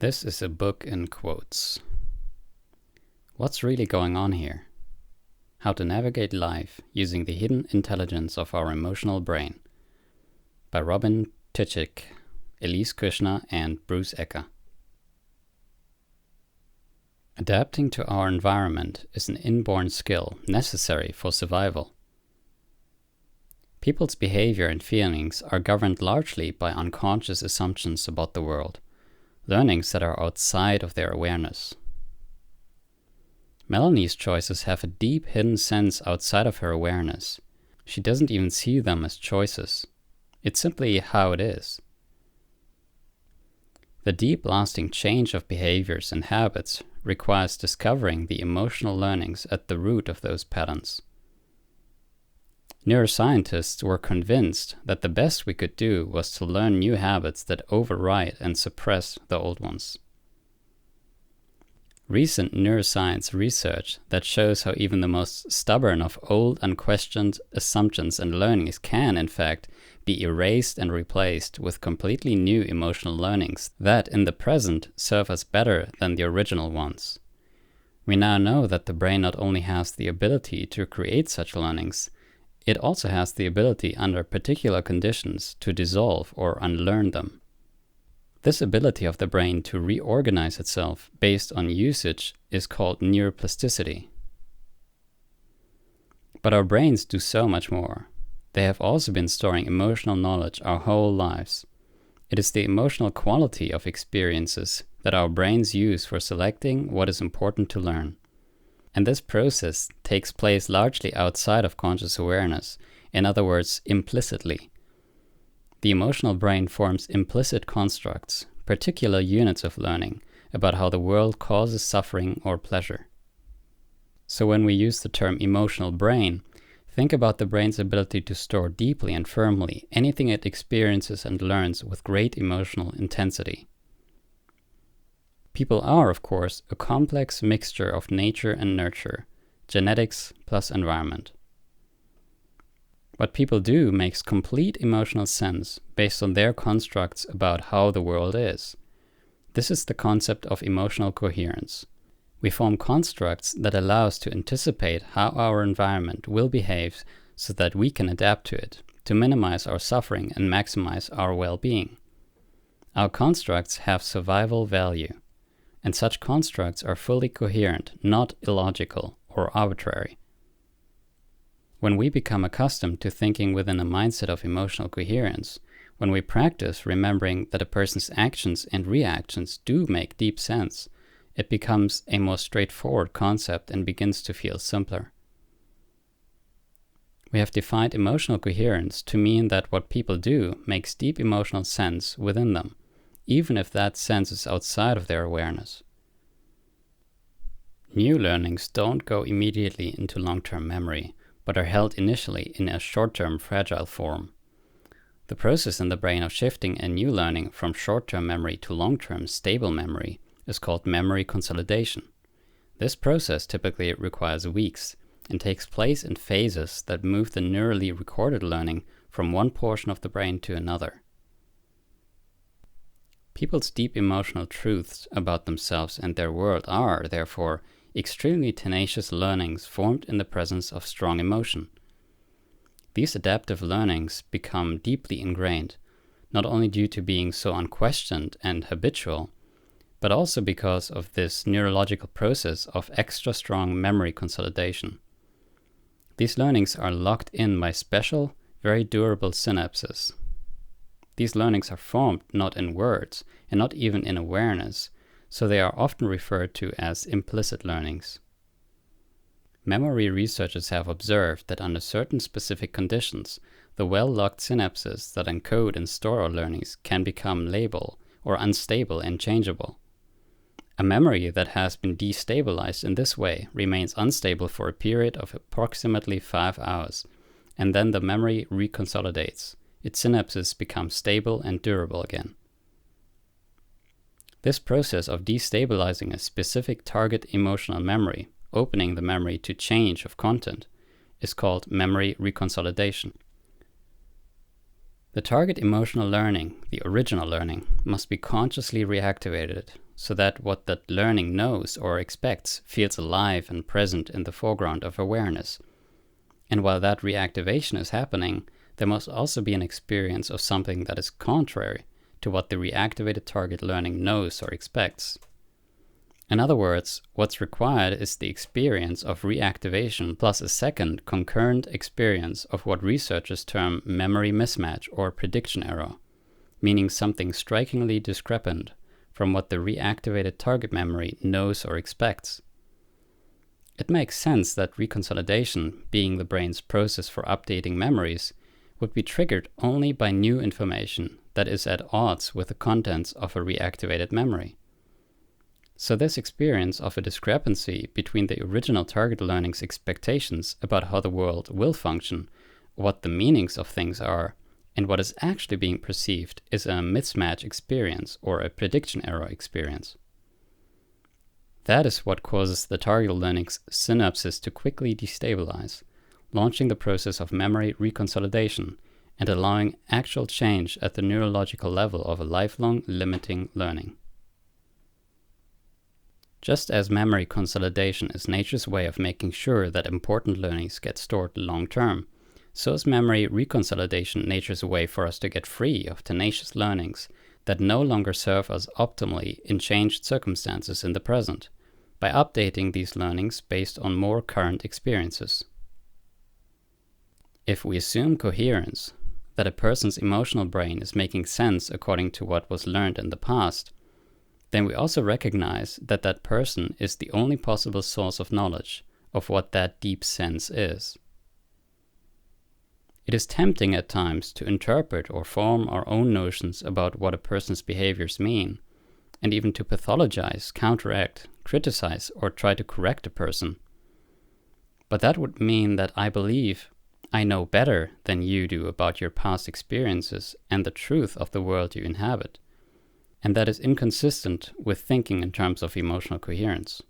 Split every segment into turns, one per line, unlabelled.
This is a book in quotes. What's really going on here? How to Navigate Life Using the Hidden Intelligence of Our Emotional Brain by Robin Tichik, Elise Krishna, and Bruce Ecker. Adapting to our environment is an inborn skill necessary for survival. People's behavior and feelings are governed largely by unconscious assumptions about the world, learnings that are outside of their awareness. Melanie's choices have a deep hidden sense outside of her awareness. She doesn't even see them as choices. It's simply how it is. The deep lasting change of behaviors and habits requires discovering the emotional learnings at the root of those patterns. Neuroscientists were convinced that the best we could do was to learn new habits that override and suppress the old ones. Recent neuroscience research that shows how even the most stubborn of old unquestioned assumptions and learnings can, in fact, be erased and replaced with completely new emotional learnings that, in the present, serve us better than the original ones. We now know that the brain not only has the ability to create such learnings, it also has the ability under particular conditions to dissolve or unlearn them. This ability of the brain to reorganize itself based on usage is called neuroplasticity. But our brains do so much more. They have also been storing emotional knowledge our whole lives. It is the emotional quality of experiences that our brains use for selecting what is important to learn. And this process takes place largely outside of conscious awareness, in other words, implicitly. The emotional brain forms implicit constructs, particular units of learning, about how the world causes suffering or pleasure. So when we use the term emotional brain, think about the brain's ability to store deeply and firmly anything it experiences and learns with great emotional intensity. People are, of course, a complex mixture of nature and nurture, genetics plus environment. What people do makes complete emotional sense based on their constructs about how the world is. This is the concept of emotional coherence. We form constructs that allow us to anticipate how our environment will behave so that we can adapt to it, to minimize our suffering and maximize our well-being. Our constructs have survival value. And such constructs are fully coherent, not illogical or arbitrary. When we become accustomed to thinking within a mindset of emotional coherence, when we practice remembering that a person's actions and reactions do make deep sense, it becomes a more straightforward concept and begins to feel simpler. We have defined emotional coherence to mean that what people do makes deep emotional sense within them, even if that sense is outside of their awareness. New learnings don't go immediately into long-term memory, but are held initially in a short-term fragile form. The process in the brain of shifting a new learning from short-term memory to long-term stable memory is called memory consolidation. This process typically requires weeks and takes place in phases that move the neurally recorded learning from one portion of the brain to another. People's deep emotional truths about themselves and their world are, therefore, extremely tenacious learnings formed in the presence of strong emotion. These adaptive learnings become deeply ingrained, not only due to being so unquestioned and habitual, but also because of this neurological process of extra strong memory consolidation. These learnings are locked in by special, very durable synapses. These learnings are formed not in words and not even in awareness, so they are often referred to as implicit learnings. Memory researchers have observed that under certain specific conditions, the well-locked synapses that encode and store our learnings can become labile or unstable and changeable. A memory that has been destabilized in this way remains unstable for a period of approximately 5 hours, and then the memory reconsolidates. Its synapses become stable and durable again. This process of destabilizing a specific target emotional memory, opening the memory to change of content, is called memory reconsolidation. The target emotional learning, the original learning, must be consciously reactivated so that what that learning knows or expects feels alive and present in the foreground of awareness. And while that reactivation is happening, there must also be an experience of something that is contrary to what the reactivated target learning knows or expects. In other words, what's required is the experience of reactivation plus a second concurrent experience of what researchers term memory mismatch or prediction error, meaning something strikingly discrepant from what the reactivated target memory knows or expects. It makes sense that reconsolidation, being the brain's process for updating memories, would be triggered only by new information that is at odds with the contents of a reactivated memory. So this experience of a discrepancy between the original target learning's expectations about how the world will function, what the meanings of things are, and what is actually being perceived is a mismatch experience or a prediction error experience. That is what causes the target learning's synapses to quickly destabilize, launching the process of memory reconsolidation and allowing actual change at the neurological level of a lifelong limiting learning. Just as memory consolidation is nature's way of making sure that important learnings get stored long-term, so is memory reconsolidation nature's way for us to get free of tenacious learnings that no longer serve us optimally in changed circumstances in the present, by updating these learnings based on more current experiences. If we assume coherence, that a person's emotional brain is making sense according to what was learned in the past, then we also recognize that that person is the only possible source of knowledge of what that deep sense is. It is tempting at times to interpret or form our own notions about what a person's behaviors mean, and even to pathologize, counteract, criticize, or try to correct a person. But that would mean that I believe I know better than you do about your past experiences and the truth of the world you inhabit. And that is inconsistent with thinking in terms of emotional coherence.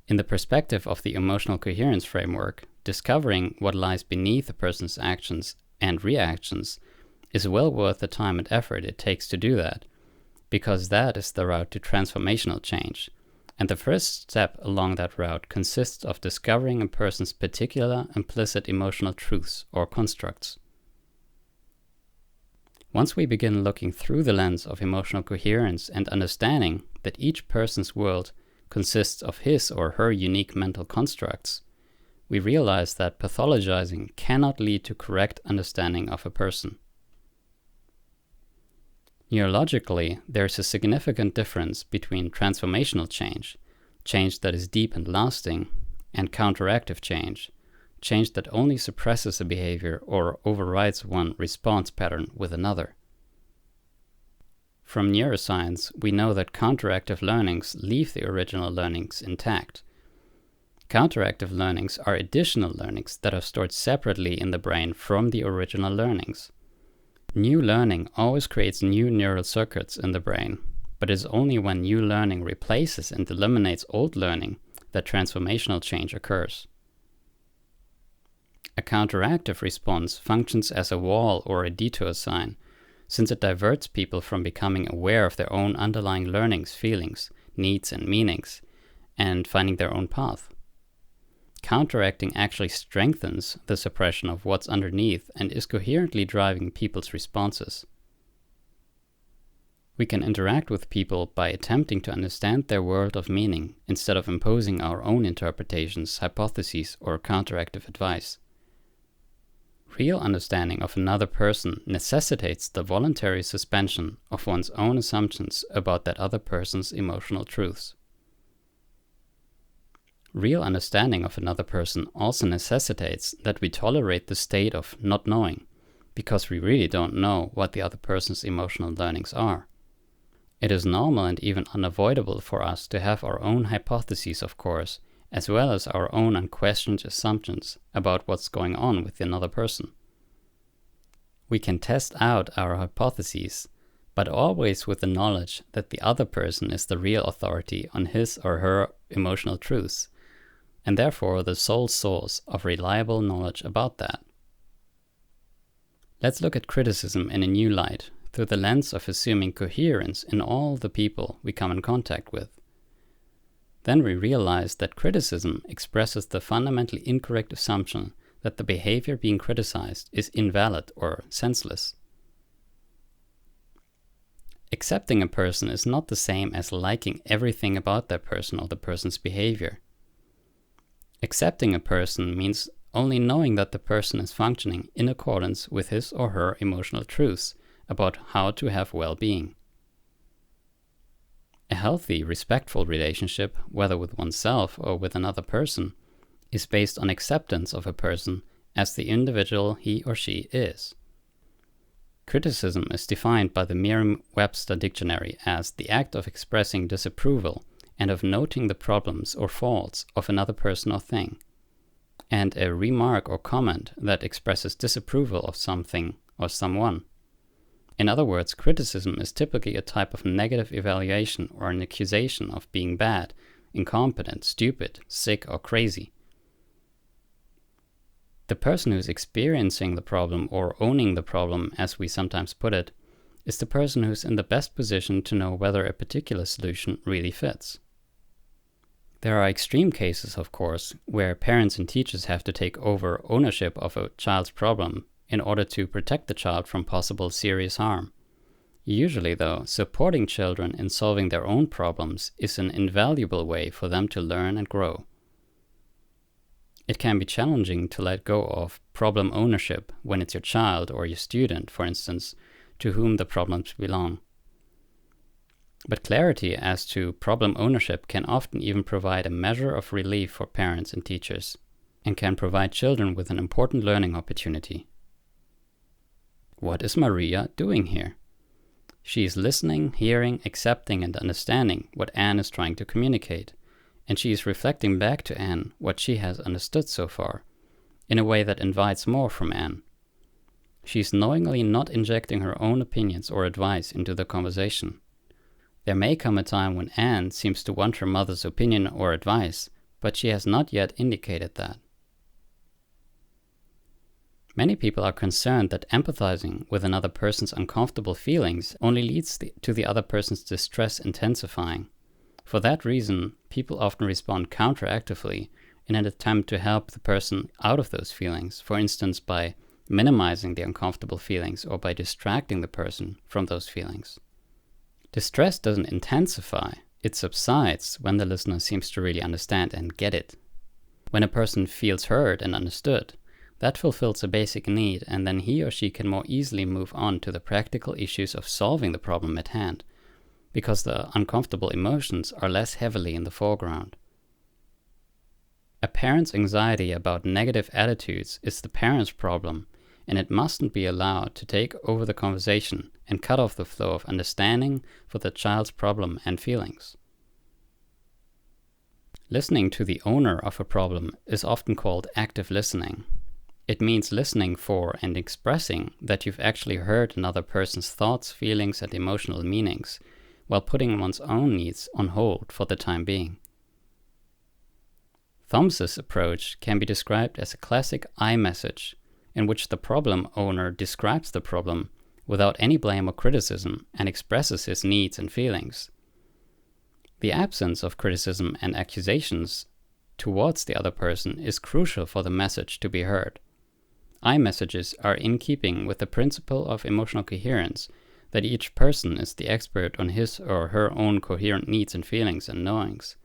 In the perspective of the emotional coherence framework, discovering what lies beneath a person's actions and reactions is well worth the time and effort it takes to do that, because that is the route to transformational change, and the first step along that route consists of discovering a person's particular implicit emotional truths or constructs. Once we begin looking through the lens of emotional coherence and understanding that each person's world consists of his or her unique mental constructs, we realize that pathologizing cannot lead to correct understanding of a person. Neurologically, there is a significant difference between transformational change, change that is deep and lasting, and counteractive change, change that only suppresses a behavior or overrides one response pattern with another. From neuroscience, we know that counteractive learnings leave the original learnings intact. Counteractive learnings are additional learnings that are stored separately in the brain from the original learnings. New learning always creates new neural circuits in the brain, but it is only when new learning replaces and eliminates old learning that transformational change occurs. A counteractive response functions as a wall or a detour sign, since it diverts people from becoming aware of their own underlying learnings, feelings, needs, and meanings, and finding their own path. Counteracting actually strengthens the suppression of what's underneath and is coherently driving people's responses. We can interact with people by attempting to understand their world of meaning instead of imposing our own interpretations, hypotheses, or counteractive advice. Real understanding of another person necessitates the voluntary suspension of one's own assumptions about that other person's emotional truths. Real understanding of another person also necessitates that we tolerate the state of not knowing, because we really don't know what the other person's emotional learnings are. It is normal and even unavoidable for us to have our own hypotheses, of course, as well as our own unquestioned assumptions about what's going on with another person. We can test out our hypotheses, but always with the knowledge that the other person is the real authority on his or her emotional truths, and therefore the sole source of reliable knowledge about that. Let's look at criticism in a new light, through the lens of assuming coherence in all the people we come in contact with. Then we realize that criticism expresses the fundamentally incorrect assumption that the behavior being criticized is invalid or senseless. Accepting a person is not the same as liking everything about that person or the person's behavior. Accepting a person means only knowing that the person is functioning in accordance with his or her emotional truths about how to have well-being. A healthy, respectful relationship, whether with oneself or with another person, is based on acceptance of a person as the individual he or she is. Criticism is defined by the Merriam-Webster dictionary as the act of expressing disapproval and of noting the problems or faults of another person or thing, and a remark or comment that expresses disapproval of something or someone. In other words, criticism is typically a type of negative evaluation or an accusation of being bad, incompetent, stupid, sick, or crazy. The person who is experiencing the problem, or owning the problem as we sometimes put it, is the person who is in the best position to know whether a particular solution really fits. There are extreme cases, of course, where parents and teachers have to take over ownership of a child's problem in order to protect the child from possible serious harm. Usually, though, supporting children in solving their own problems is an invaluable way for them to learn and grow. It can be challenging to let go of problem ownership when it's your child or your student, for instance, to whom the problems belong. But clarity as to problem ownership can often even provide a measure of relief for parents and teachers, and can provide children with an important learning opportunity. What is Maria doing here? She is listening, hearing, accepting, and understanding what Anne is trying to communicate, and she is reflecting back to Anne what she has understood so far, in a way that invites more from Anne. She is knowingly not injecting her own opinions or advice into the conversation. There may come a time when Anne seems to want her mother's opinion or advice, but she has not yet indicated that. Many people are concerned that empathizing with another person's uncomfortable feelings only leads to the other person's distress intensifying. For that reason, people often respond counteractively in an attempt to help the person out of those feelings, for instance by minimizing the uncomfortable feelings or by distracting the person from those feelings. Distress doesn't intensify, it subsides when the listener seems to really understand and get it. When a person feels heard and understood, that fulfills a basic need, and then he or she can more easily move on to the practical issues of solving the problem at hand, because the uncomfortable emotions are less heavily in the foreground. A parent's anxiety about negative attitudes is the parent's problem, and it mustn't be allowed to take over the conversation and cut off the flow of understanding for the child's problem and feelings. Listening to the owner of a problem is often called active listening. It means listening for and expressing that you've actually heard another person's thoughts, feelings, and emotional meanings, while putting one's own needs on hold for the time being. Thompson's approach can be described as a classic I message, in which the problem owner describes the problem without any blame or criticism and expresses his needs and feelings. The absence of criticism and accusations towards the other person is crucial for the message to be heard. I messages are in keeping with the principle of emotional coherence, that each person is the expert on his or her own coherent needs and feelings and knowings,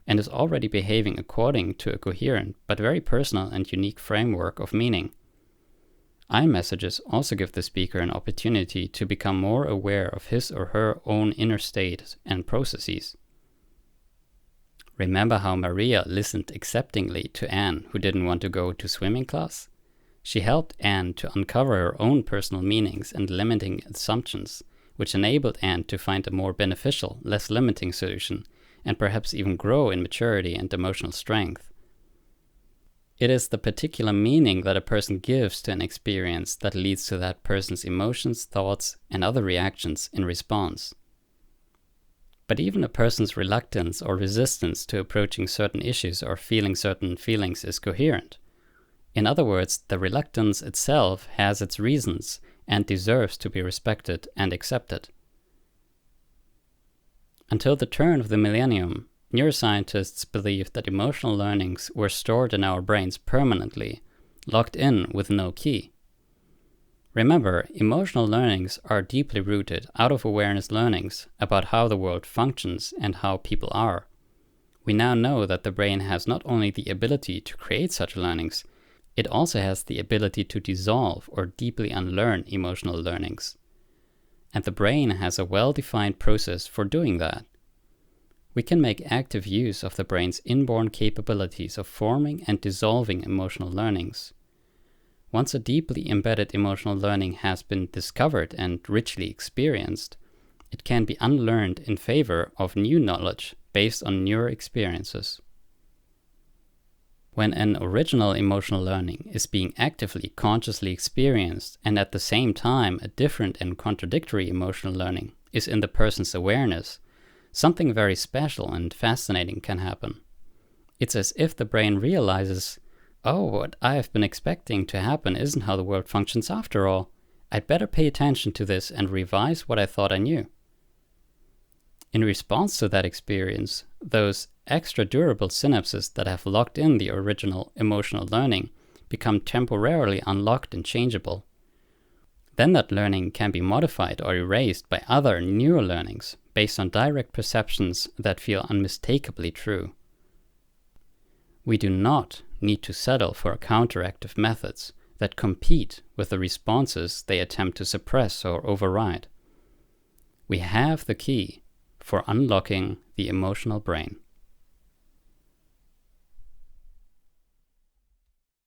and is already behaving according to a coherent but very personal and unique framework of meaning. I messages also give the speaker an opportunity to become more aware of his or her own inner state and processes. Remember how Maria listened acceptingly to Anne, who didn't want to go to swimming class? She helped Anne to uncover her own personal meanings and limiting assumptions, which enabled Anne to find a more beneficial, less limiting solution, and perhaps even grow in maturity and emotional strength. It is the particular meaning that a person gives to an experience that leads to that person's emotions, thoughts, and other reactions in response. But even a person's reluctance or resistance to approaching certain issues or feeling certain feelings is coherent. In other words, the reluctance itself has its reasons and deserves to be respected and accepted. Until the turn of the millennium, neuroscientists believed that emotional learnings were stored in our brains permanently, locked in with no key. Remember, emotional learnings are deeply rooted out-of-awareness learnings about how the world functions and how people are. We now know that the brain has not only the ability to create such learnings, it also has the ability to dissolve or deeply unlearn emotional learnings. And the brain has a well-defined process for doing that. We can make active use of the brain's inborn capabilities of forming and dissolving emotional learnings. Once a deeply embedded emotional learning has been discovered and richly experienced, it can be unlearned in favor of new knowledge based on newer experiences. When an original emotional learning is being actively, consciously experienced, and at the same time a different and contradictory emotional learning is in the person's awareness, something very special and fascinating can happen. It's as if the brain realizes, oh, what I have been expecting to happen isn't how the world functions after all. I'd better pay attention to this and revise what I thought I knew. In response to that experience, those extra durable synapses that have locked in the original emotional learning become temporarily unlocked and changeable. Then that learning can be modified or erased by other newer learnings based on direct perceptions that feel unmistakably true. We do not need to settle for counteractive methods that compete with the responses they attempt to suppress or override. We have the key for unlocking the emotional brain.